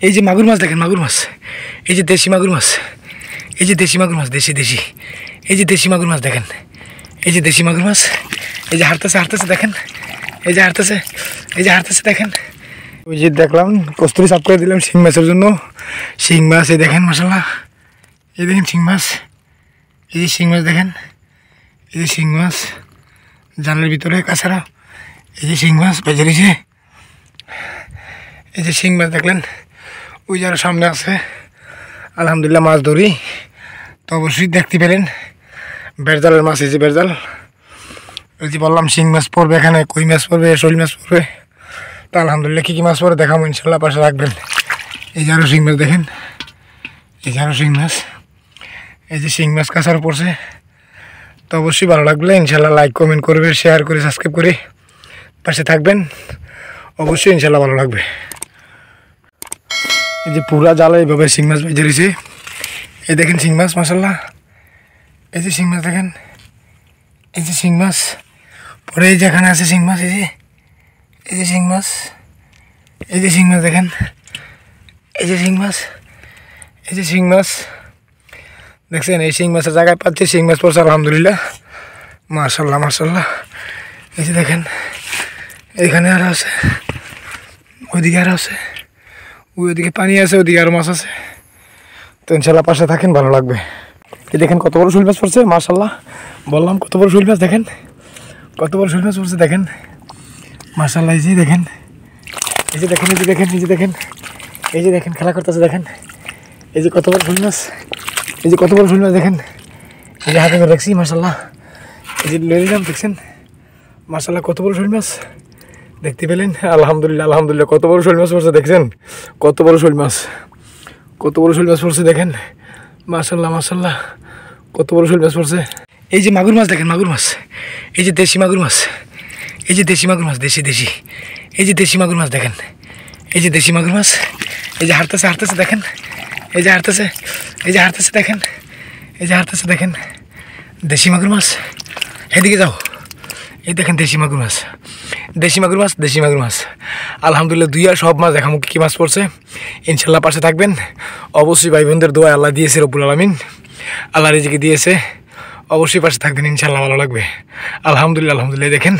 এই যে মাগুর মাছ দেখেন, মাগুর মাছ, এই যে দেশি মাগুর মাছ, এই যে দেশি মাগুর মাছ, দেশি দেশি, এই যে দেশি মাগুর মাছ দেখেন, এই যে দেশি মাগুর মাছ, এই যে হাঁটতেছে হাঁটতেছে দেখেন, এই যে হাঁটতেছে, এই যে হাঁটতেছে দেখেন। ওই যে দেখলাম কস্তুরি সাফ করে দিলাম শিং মাছের জন্য। শিং মাছ এই দেখেন মাশাআল্লাহ, এই দেখেন শিং মাছ, এই যে শিং মাছ দেখেন, এই যে শিং মাছ জালের ভিতরে কাছাড়া, এই যে শিং মাছ বেজে রয়েছে, এই যে শিং মাছ দেখলেন, ওই যারা সামনে আছে আলহামদুলিল্লাহ মাছ ধরি। তো অবশ্যই দেখতে পেলেন বেড়জালের মাছ, এই যে বেড়জাল, ওই যে বললাম শিং মাছ পড়বে এখানে, কই মাছ পড়বে, শোল মাছ পড়বে। তো আলহামদুলিল্লাহ কী কী মাছ পড়ে দেখাবো ইনশাল্লাহ, পাশে রাখবেন। এই যে আরও শিং মাছ দেখেন, এই যে আরও শিং মাছ, এই যে শিং মাছ কাছাড় পড়ছে। তো অবশ্যই ভালো লাগলে ইনশাল্লাহ লাইক কমেন্ট করবে, শেয়ার করে সাবস্ক্রাইব করে পাশে থাকবেন, অবশ্যই ইনশাল্লাহ ভালো লাগবে। এই যে পুরা জালে এইভাবে শিং মাছ বেজে রয়েছে, এই দেখেন শিং মাছ মাশাআল্লাহ, এই যে শিং মাছ দেখেন, এই যে শিং মাছ পরে এই যেখানে আছে শিং মাছ, এই যে শিং মাছ, এই যে শিং মাছ দেখেন, এই যে শিং মাছ, এই যে শিং মাছ দেখছেন। এই শিং মাছের জায়গায় পাচ্ছি শিং মাছ পড়ছে আলহামদুলিল্লাহ মাশাআল্লাহ মাশাআল্লাহ। এই যে দেখেন এইখানে আরও আছে, ওইদিকে আরও আছে, ওইদিকে পানি আছে, ওইদিকে আরও মাছ আছে। তো ইনশাল্লাহ পাশে থাকেন, ভালো লাগবে। এই দেখেন কত বড় শোল মাছ পড়ছে মাশাআল্লাহ, বললাম কত বড় শোল মাছ দেখেন, কত বড় শোল মাছ পড়ছে দেখেন মাশাআল্লাহ। এই যে দেখেন, এই যে দেখেন, এই যে দেখেন, এই যে দেখেন, এই যে দেখেন খেলা করতেছে দেখেন, এই যে কত বড় শোল মাছ, এই যে কত বড় শোল মাছ দেখেন, এই যে হাতে করে রাখছি মাশাআল্লাহ, এই যে লয়ে নিলাম দেখছেন মাশাআল্লাহ, কত বড় শোল মাছ দেখতে পেলেন আলহামদুলিল্লাহ আলহামদুলিল্লাহ। কত বড় শোল মাছ পড়ছে দেখছেন, কত বড় শোল মাছ, কত বড় শোল মাছ পড়ছে দেখেন মাশাআল্লাহ মাশাআল্লাহ, কত বড় শোল মাছ পড়ছে। এই যে মাগুর মাছ দেখেন, মাগুর মাছ, এই যে দেশি মাগুর মাছ, এই যে দেশি মাগুর মাছ, দেশি দেশি, এই যে দেশি মাগুর মাছ দেখেন, এই যে দেশি মাগুর মাছ, এই যে হাঁটতেছে হাঁটতেছে দেখেন, এই যে হাঁটতেছে, এই যে হাঁটতেছে দেখেন, এই যে হাঁটতেছে দেখেন দেশি মাগুর মাছ। এদিকে যাও, এই দেখেন দেশি মাগুর মাছ, দেশি মাগুর মাছ, দেশি মাগুর মাছ আলহামদুলিল্লাহ। দুই আর সব মাছ দেখামো কী কী মাছ পড়ছে ইনশাল্লাহ, পাশে থাকবেন অবশ্যই। ভাই বোনদের দোয়া আল্লাহ দিয়েছে, রব্বুল আলামিন আল্লাহ রিজিকে দিয়েছে, অবশ্যই পাশে থাকবেন ইনশাল্লাহ, ভালো লাগবে আলহামদুলিল্লাহ আলহামদুলিল্লাহ। দেখেন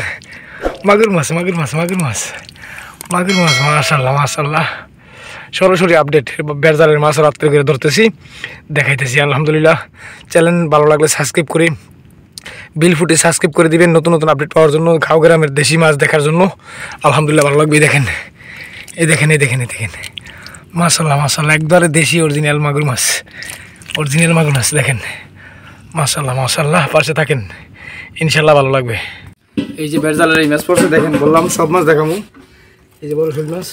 মাগুর মাছ, মাগুর মাছ, মাগুর মাছ, মাগুর মাছ মাশাআল্লাহ মাশাআল্লাহ। সরাসরি আপডেট বেড়জালের মাছ রাত্রে করে ধরতেছি, দেখাইতেছি আলহামদুলিল্লাহ। চ্যানেল ভালো লাগলে সাবস্ক্রাইব করে বিল ফুটে সাবস্ক্রাইব করে দিবেন নতুন নতুন আপডেট পাওয়ার জন্য, গাঁও গ্রামের দেশি মাছ দেখার জন্য আলহামদুলিল্লাহ ভালো লাগবে। দেখেন, এই দেখেন, এই দেখেন, এই দেখেন মাশাআল্লাহ মাশাআল্লাহ, একবারে দেশি অরিজিনাল মাগুর মাছ, অরিজিনাল মাগুর মাছ দেখেন মাশাআল্লাহ মাশাআল্লাহ। পাশে থাকেন ইনশাল্লাহ ভালো লাগবে। এই যে বেড়জালের এই মাছ পড়ছে দেখেন, বললাম সব মাছ দেখাবো। এই যে বড় শোল মাছ,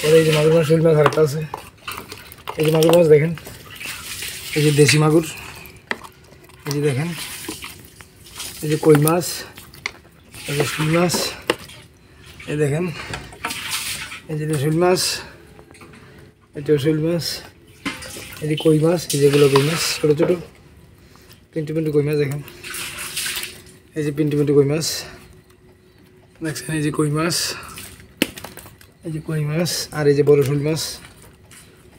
পরে এই যে মাগুর মাছ, শোল মাছ আরেকটা আছে, এই যে মাগুর মাছ দেখেন, এই যে দেশি মাগুর, এই যে দেখেন, এই যে কই মাছ, এই যে শোল মাছ, এই দেখেন, এই যে শোল মাছ, এটাও শোল মাছ, এই যে কই মাছ, এই যেগুলো কই মাছ ছোটো ছোটো পিন্টু পিন্টু কই মাছ দেখেন, এই যে পিন্টু পিন্টু কই মাছ দেখছেন, এই যে কই মাছ, এই যে কই মাছ, আর এই যে বড় শোল মাছ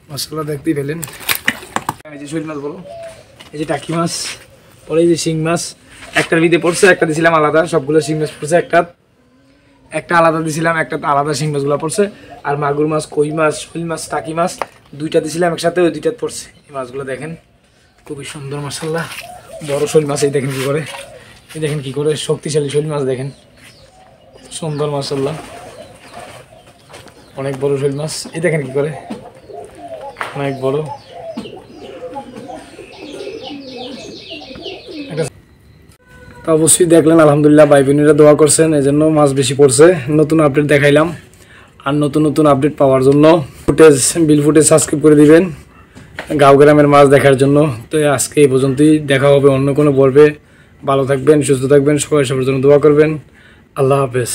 মাশাআল্লাহ দেখতেই পেলেন। এই যে শোল মাছ বলো, এই যে টাকি মাছ, পরে এই যে শিং মাছ, একটার ভিতরে পড়ছে, একটা দিয়েছিলাম আলাদা, সবগুলো শিং মাছ পড়ছে, একটা আলাদা দিয়েছিলাম, একটা আলাদা শিং মাছগুলো পড়ছে। আর মাগুর মাছ, কই মাছ, শোল মাছ, টাকি মাছ দুইটা দিয়েছিলাম একসাথে, ওই দুইটা পড়ছে। এই মাছগুলো দেখেন খুবই সুন্দর মাশাআল্লাহ, বড় শোল মাছ। এই দেখেন কী করে, এই দেখেন কী করে শক্তিশালী শোল মাছ দেখেন, সুন্দর মাশাআল্লাহ, অনেক বড় শোল মাছ। এই দেখেন কী করে, অনেক বড়। তো অবশ্যই দেখলেন আলহামদুলিল্লাহ, ভাই বোনেরা দোয়া করছেন, এই জন্য মাছ বেশি পড়ছে। নতুন আপডেট দেখাইলাম, আর নতুন নতুন আপডেট পাওয়ার জন্য বিল ফুটেজ সাবস্ক্রাইব করে দিবেন গাঁও গ্রামের মাছ দেখার জন্য। তো আজকে এই পর্যন্তই, দেখা হবে অন্য কোনো পর্বে। ভালো থাকবেন, সুস্থ থাকবেন, সবাই সবার জন্য দোয়া করবেন। আল্লাহ হাফেজ।